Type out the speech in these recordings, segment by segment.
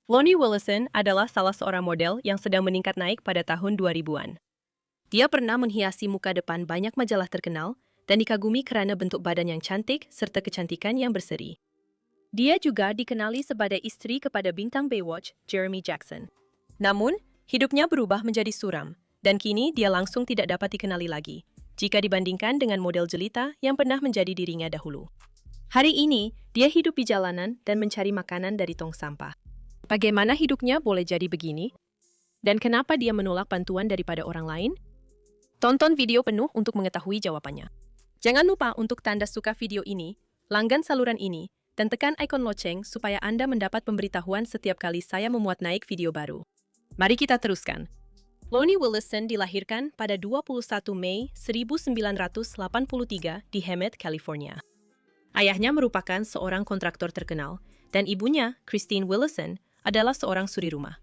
Lonnie Willison adalah salah seorang model yang sedang meningkat naik pada tahun 2000-an. Dia pernah menghiasi muka depan banyak majalah terkenal dan dikagumi karena bentuk badan yang cantik serta kecantikan yang berseri. Dia juga dikenali sebagai istri kepada bintang Baywatch, Jeremy Jackson. Namun, hidupnya berubah menjadi suram, dan kini dia langsung tidak dapat dikenali lagi, jika dibandingkan dengan model jelita yang pernah menjadi dirinya dahulu. Hari ini, dia hidup di jalanan dan mencari makanan dari tong sampah. Bagaimana hidupnya boleh jadi begini? Dan kenapa dia menolak bantuan daripada orang lain? Tonton video penuh untuk mengetahui jawabannya. Jangan lupa untuk tanda suka video ini, langgan saluran ini, dan tekan ikon loceng supaya Anda mendapat pemberitahuan setiap kali saya memuat naik video baru. Mari kita teruskan. Lonnie Willison dilahirkan pada 21 Mei 1983 di Hemet, California. Ayahnya merupakan seorang kontraktor terkenal, dan ibunya, Christine Willison, adalah seorang suri rumah.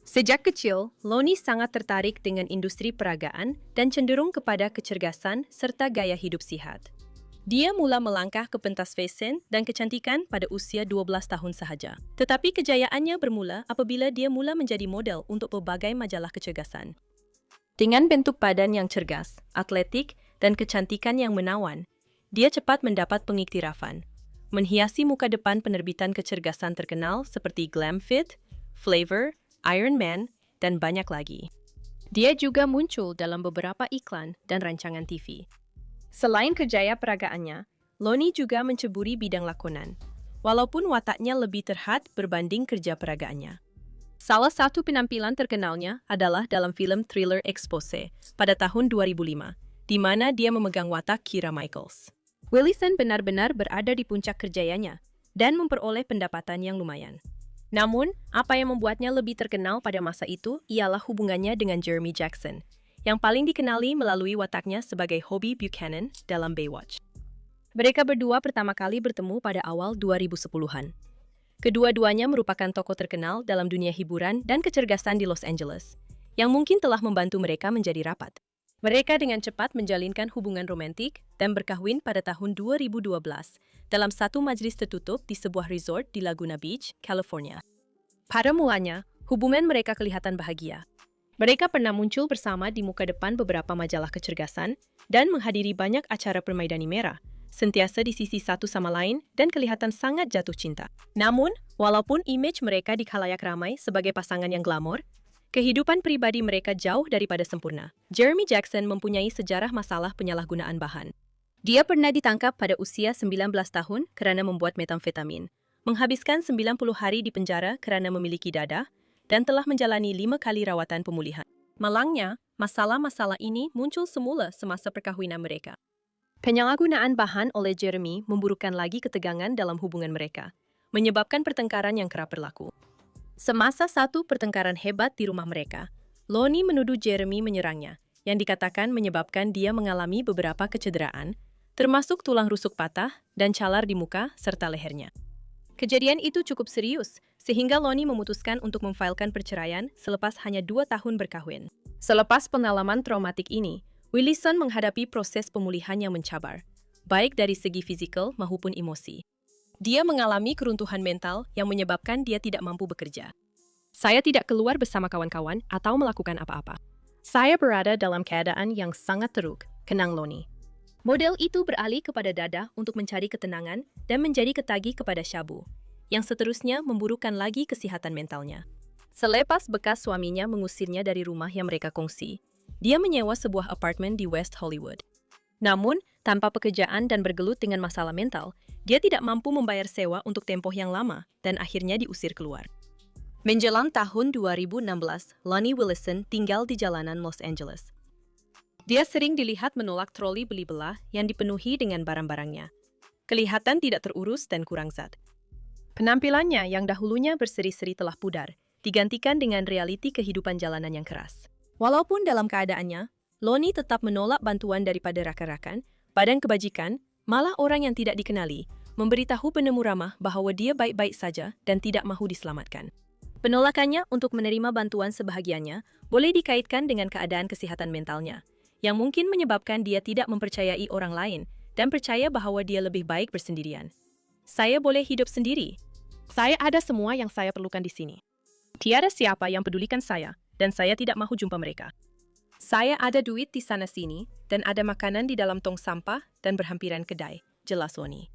Sejak kecil, Lonnie sangat tertarik dengan industri peragaan dan cenderung kepada kecerdasan serta gaya hidup sehat. Dia mula melangkah ke pentas fashion dan kecantikan pada usia 12 tahun sahaja. Tetapi kejayaannya bermula apabila dia mula menjadi model untuk berbagai majalah kecergasan. Dengan bentuk badan yang cergas, atletik, dan kecantikan yang menawan, dia cepat mendapat pengiktirafan, menghiasi muka depan penerbitan kecergasan terkenal seperti Glam Fit, Flavor, Iron Man, dan banyak lagi. Dia juga muncul dalam beberapa iklan dan rancangan TV. Selain kerjaya peragaannya, Lonnie juga menceburi bidang lakonan, walaupun wataknya lebih terhad berbanding kerja peragaannya. Salah satu penampilan terkenalnya adalah dalam film thriller Expose pada tahun 2005, di mana dia memegang watak Keira Michaels. Willison benar-benar berada di puncak kerjayanya dan memperoleh pendapatan yang lumayan. Namun, apa yang membuatnya lebih terkenal pada masa itu ialah hubungannya dengan Jeremy Jackson, yang paling dikenali melalui wataknya sebagai Hobie Buchanan dalam Baywatch. Mereka berdua pertama kali bertemu pada awal 2010-an. Kedua-duanya merupakan tokoh terkenal dalam dunia hiburan dan kecergasan di Los Angeles, yang mungkin telah membantu mereka menjadi rapat. Mereka dengan cepat menjalinkan hubungan romantik dan berkahwin pada tahun 2012 dalam satu majelis tertutup di sebuah resort di Laguna Beach, California. Pada mulanya, hubungan mereka kelihatan bahagia. Mereka pernah muncul bersama di muka depan beberapa majalah kecergasan dan menghadiri banyak acara permaidani merah, sentiasa di sisi satu sama lain dan kelihatan sangat jatuh cinta. Namun, walaupun image mereka di khalayak ramai sebagai pasangan yang glamor, kehidupan pribadi mereka jauh daripada sempurna. Jeremy Jackson mempunyai sejarah masalah penyalahgunaan bahan. Dia pernah ditangkap pada usia 19 tahun kerana membuat metamfetamin, menghabiskan 90 hari di penjara kerana memiliki dadah, dan telah menjalani 5 kali rawatan pemulihan. Malangnya, masalah-masalah ini muncul semula semasa perkahwinan mereka. Penyalahgunaan bahan oleh Jeremy memburukkan lagi ketegangan dalam hubungan mereka, menyebabkan pertengkaran yang kerap berlaku. Semasa satu pertengkaran hebat di rumah mereka, Lonnie menuduh Jeremy menyerangnya, yang dikatakan menyebabkan dia mengalami beberapa kecederaan, termasuk tulang rusuk patah dan calar di muka serta lehernya. Kejadian itu cukup serius, sehingga Lonnie memutuskan untuk memfailkan perceraian selepas hanya 2 tahun berkahwin. Selepas pengalaman traumatik ini, Willison menghadapi proses pemulihan yang mencabar, baik dari segi fisikal maupun emosi. Dia mengalami keruntuhan mental yang menyebabkan dia tidak mampu bekerja. Saya tidak keluar bersama kawan-kawan atau melakukan apa-apa. Saya berada dalam keadaan yang sangat teruk, kenang Lonnie. Model itu beralih kepada dadah untuk mencari ketenangan dan menjadi ketagih kepada syabu, yang seterusnya memburukkan lagi kesehatan mentalnya. Selepas bekas suaminya mengusirnya dari rumah yang mereka kongsi, dia menyewa sebuah apartemen di West Hollywood. Namun, tanpa pekerjaan dan bergelut dengan masalah mental, dia tidak mampu membayar sewa untuk tempoh yang lama dan akhirnya diusir keluar. Menjelang tahun 2016, Lonnie Willison tinggal di jalanan Los Angeles. Dia sering dilihat menolak troli beli belah yang dipenuhi dengan barang-barangnya. Kelihatan tidak terurus dan kurang zat. Penampilannya yang dahulunya berseri-seri telah pudar, digantikan dengan realiti kehidupan jalanan yang keras. Walaupun dalam keadaannya, Lonnie tetap menolak bantuan daripada rakan-rakan, badan kebajikan, malah orang yang tidak dikenali, memberitahu penemu ramah bahawa dia baik-baik saja dan tidak mahu diselamatkan. Penolakannya untuk menerima bantuan sebahagiannya boleh dikaitkan dengan keadaan kesihatan mentalnya, yang mungkin menyebabkan dia tidak mempercayai orang lain dan percaya bahawa dia lebih baik bersendirian. Saya boleh hidup sendiri. Saya ada semua yang saya perlukan di sini. Tiada siapa yang pedulikan saya, dan saya tidak mahu jumpa mereka. Saya ada duit di sana-sini, dan ada makanan di dalam tong sampah dan berhampiran kedai, jelas Loni.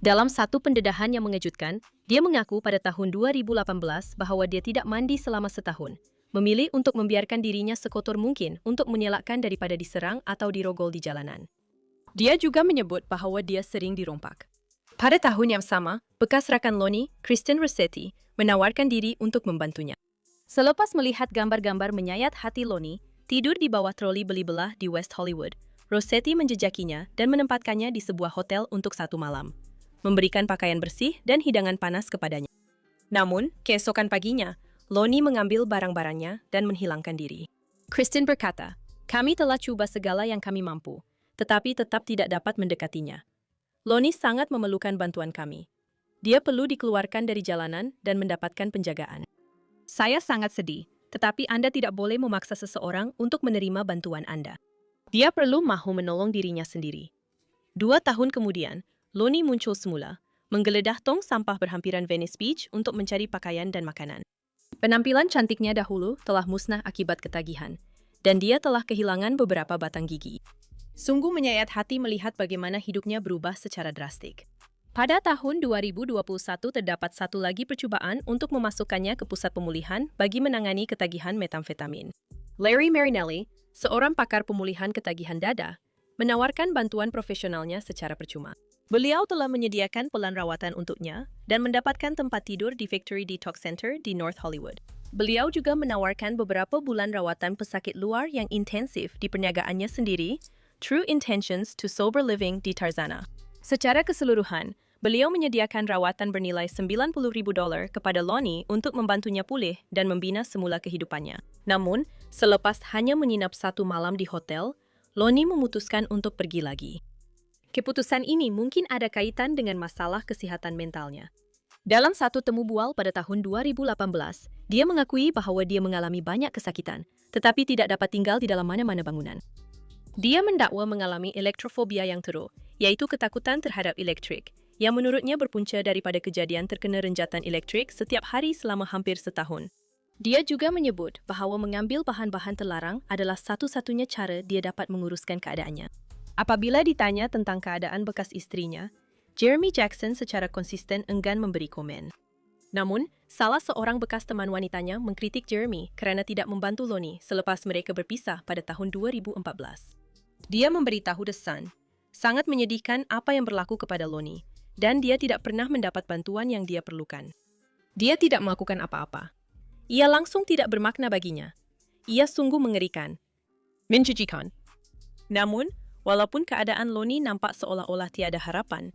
Dalam satu pendedahan yang mengejutkan, dia mengaku pada tahun 2018 bahwa dia tidak mandi selama setahun, memilih untuk membiarkan dirinya sekotor mungkin untuk mengelakkan daripada diserang atau dirogol di jalanan. Dia juga menyebut bahwa dia sering dirompak. Pada tahun yang sama, bekas rakan Loni, Kristen Rossetti, menawarkan diri untuk membantunya. Selepas melihat gambar-gambar menyayat hati Loni, tidur di bawah troli beli belah di West Hollywood, Rossetti menjejakinya dan menempatkannya di sebuah hotel untuk 1 malam, memberikan pakaian bersih dan hidangan panas kepadanya. Namun, keesokan paginya, Loni mengambil barang-barangnya dan menghilangkan diri. Kristen berkata, "Kami telah coba segala yang kami mampu, tetapi tetap tidak dapat mendekatinya. Loni sangat memerlukan bantuan kami. Dia perlu dikeluarkan dari jalanan dan mendapatkan penjagaan. Saya sangat sedih, tetapi Anda tidak boleh memaksa seseorang untuk menerima bantuan Anda. Dia perlu mahu menolong dirinya sendiri." 2 tahun kemudian, Loni muncul semula, menggeledah tong sampah berhampiran Venice Beach untuk mencari pakaian dan makanan. Penampilan cantiknya dahulu telah musnah akibat ketagihan, dan dia telah kehilangan beberapa batang gigi. Sungguh menyayat hati melihat bagaimana hidupnya berubah secara drastik. Pada tahun 2021 terdapat satu lagi percobaan untuk memasukkannya ke pusat pemulihan bagi menangani ketagihan metamfetamin. Larry Marinelli, seorang pakar pemulihan ketagihan dada, menawarkan bantuan profesionalnya secara percuma. Beliau telah menyediakan pelan rawatan untuknya dan mendapatkan tempat tidur di Victory Detox Center di North Hollywood. Beliau juga menawarkan beberapa bulan rawatan pesakit luar yang intensif di perniagaannya sendiri, True Intentions to Sober Living di Tarzana. Secara keseluruhan, beliau menyediakan rawatan bernilai $90,000 kepada Loni untuk membantunya pulih dan membina semula kehidupannya. Namun, selepas hanya menginap 1 malam di hotel, Loni memutuskan untuk pergi lagi. Keputusan ini mungkin ada kaitan dengan masalah kesehatan mentalnya. Dalam satu temu bual pada tahun 2018, dia mengakui bahwa dia mengalami banyak kesakitan, tetapi tidak dapat tinggal di dalam mana-mana bangunan. Dia mendakwa mengalami elektrofobia yang teruk, yaitu ketakutan terhadap elektrik, yang menurutnya berpunca daripada kejadian terkena renjatan elektrik setiap hari selama hampir setahun. Dia juga menyebut bahwa mengambil bahan-bahan terlarang adalah satu-satunya cara dia dapat menguruskan keadaannya. Apabila ditanya tentang keadaan bekas istrinya, Jeremy Jackson secara konsisten enggan memberi komen. Namun, salah seorang bekas teman wanitanya mengkritik Jeremy kerana tidak membantu Loni selepas mereka berpisah pada tahun 2014. Dia memberitahu The Sun, sangat menyedihkan apa yang berlaku kepada Loni, dan dia tidak pernah mendapat bantuan yang dia perlukan. Dia tidak melakukan apa-apa. Ia langsung tidak bermakna baginya. Ia sungguh mengerikan. Menjijikan. Namun, walaupun keadaan Loni nampak seolah-olah tiada harapan,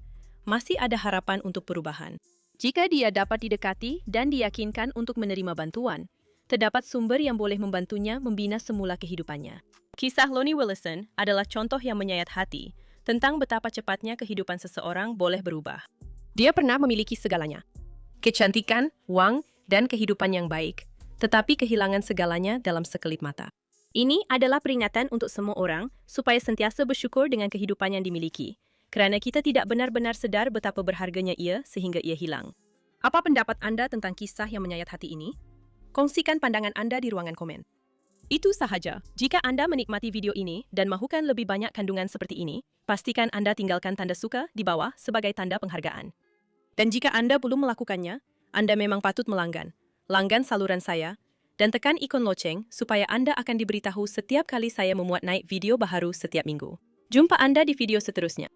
masih ada harapan untuk perubahan. Jika dia dapat didekati dan diyakinkan untuk menerima bantuan, terdapat sumber yang boleh membantunya membina semula kehidupannya. Kisah Loni Willison adalah contoh yang menyayat hati tentang betapa cepatnya kehidupan seseorang boleh berubah. Dia pernah memiliki segalanya. Kecantikan, wang, dan kehidupan yang baik, tetapi kehilangan segalanya dalam sekelip mata. Ini adalah peringatan untuk semua orang supaya sentiasa bersyukur dengan kehidupan yang dimiliki, kerana kita tidak benar-benar sedar betapa berharganya ia sehingga ia hilang. Apa pendapat Anda tentang kisah yang menyayat hati ini? Kongsikan pandangan Anda di ruangan komen. Itu sahaja. Jika Anda menikmati video ini dan mahukan lebih banyak kandungan seperti ini, pastikan Anda tinggalkan tanda suka di bawah sebagai tanda penghargaan. Dan jika Anda belum melakukannya, Anda memang patut melanggan. Langgan saluran saya dan tekan ikon loceng supaya Anda akan diberitahu setiap kali saya memuat naik video baharu setiap minggu. Jumpa Anda di video seterusnya.